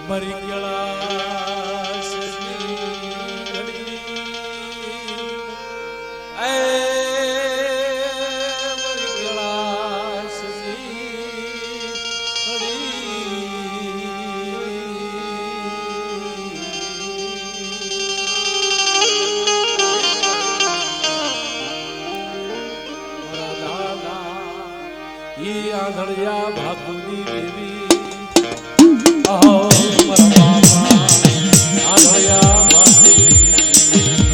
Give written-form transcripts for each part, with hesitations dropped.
મરી ગયેલા સજની ઘડી એ મરી ગયેલા સજની ઘડી ઈ આંધળિયા ભાગુની દેવી અહો મારા બાપા આંધળિયા ભાગુની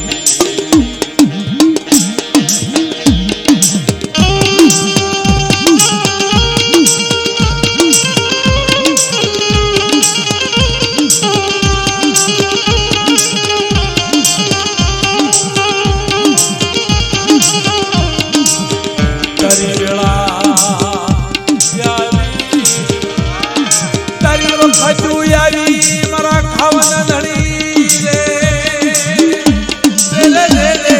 તારી વેળા ખજુ આવી મારા ખાવાના ધણી રે રે રે રે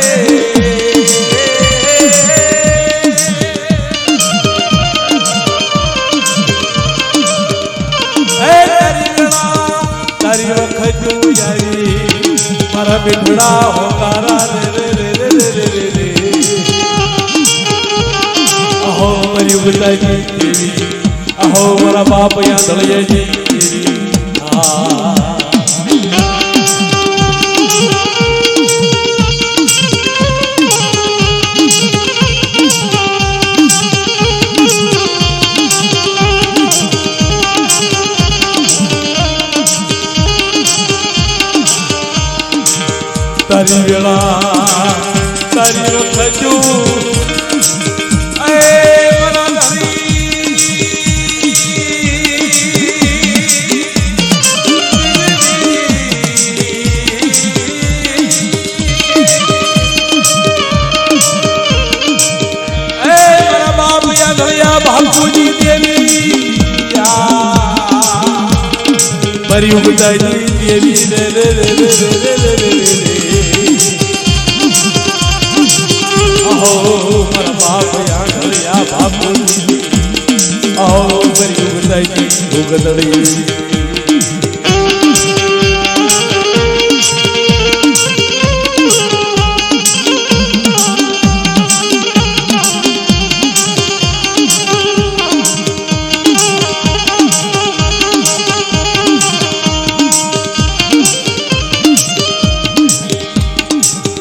તારી ખજુ આવી મારા બેઠડા હોકારા રે રે રે રે રે રે અહો મારી ઉગતાજી દેવી અહો મારા બાપ યા દળિયાજી તારી વેળા તારી રખજો બાપુજી દેવી મરી ઉગતાજી દેવી રે રે રે રે રે રે રે અહો મારા બાપ યા બાપુજી અહો મરી ઉગતાજી ઉગતડી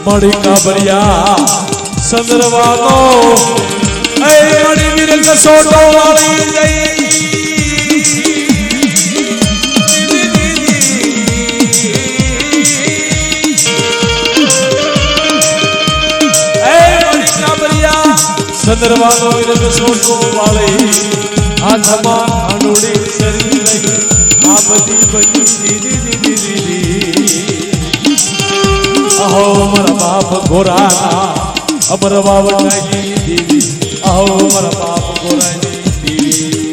મળી કાબરિયા સંદરવાનો એ મળી વીર કસોટો વાળી જઈ એ મળી કાબરિયા સંદરવાનો વીર કસોટો વાળી હાથમાં ખાંડોડી શરીર લઈ આ બધી બની દીદી અહો મારા બાપ ગોરાના અમર બાવળાજી દેવી અહો મારા બાપ ગોરાજી દેવી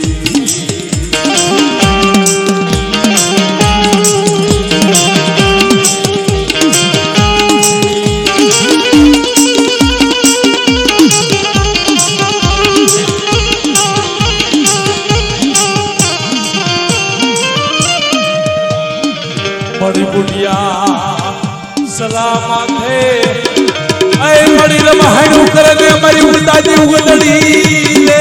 મળી બુટિયા સલામત હે એ મળી રમાણું કરે ને મારી ઉગતાજી ઉગતડી લે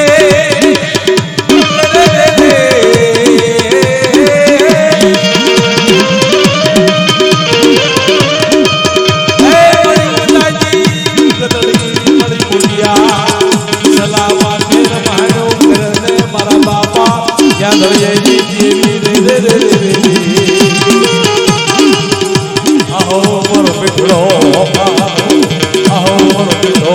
એ મળી ઉગતાજી ઉગતડી મળી બુટિયા સલામત હે રમાણું કરે ને મારા બાપા ક્યાં દળિયાજી દેવી રે રે રે રે અહો મારો બેઠડો અહો મારો બેઠો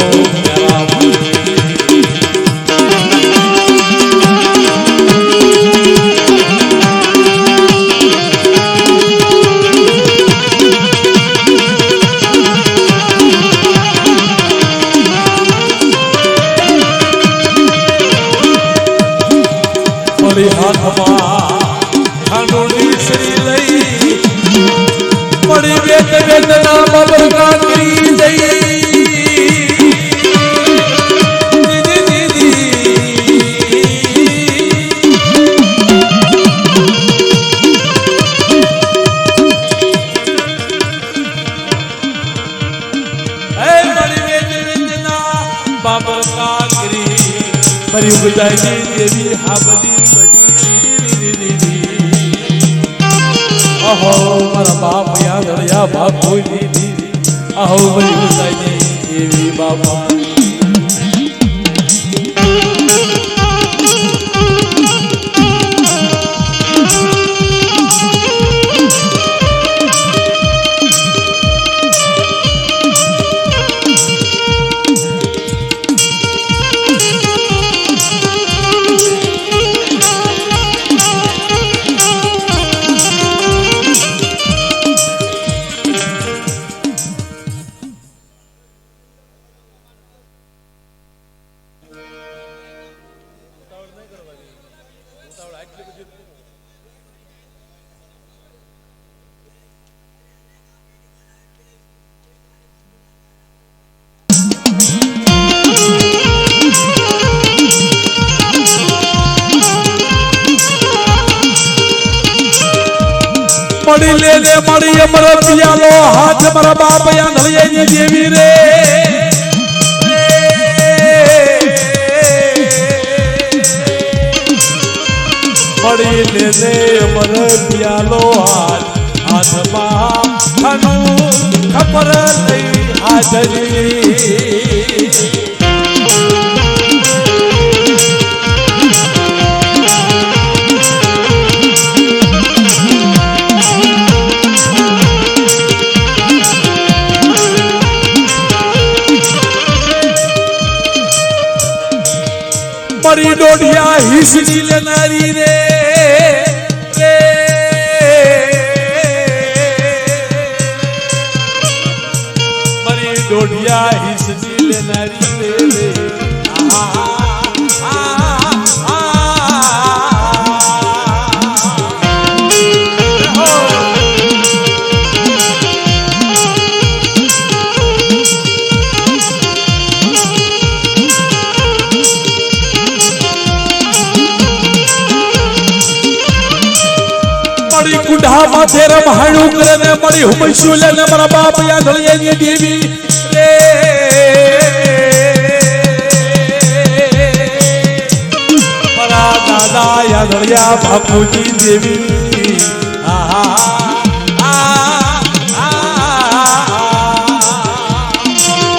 મારી હાથમાં ખાંડોળી શ્રી લઈ પડી વેત વેતના બબર કાંકરી જઈ દીદી મરી ઉગતાની દેવી હા બધી અહો મારા બાપ યાદ રહ્યા બાપ કોઈ દીધી અહો મરી ઉગતાની દેવી બાપા મળી લે લે મળી અમર પિયાલો હાથ મારા બાપ યાંધળિયાની દેવી રે મળી લે લે અમર પિયાલો હાથમાં ખાનું ખબર નહીં હાજરી मरी डोडिया हिस्सी लेनारी रे मरी डोडिया हिस्सी लेनारी रे कुंडा माथे रमाणु करने मरी हुमैसु लेने मारा बाप यांधळियानी देवी रे मारा दादा यांधळिया बापूजी देवी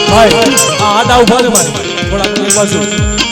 भाई आडा उभा रे भाई थोड़ा बाजू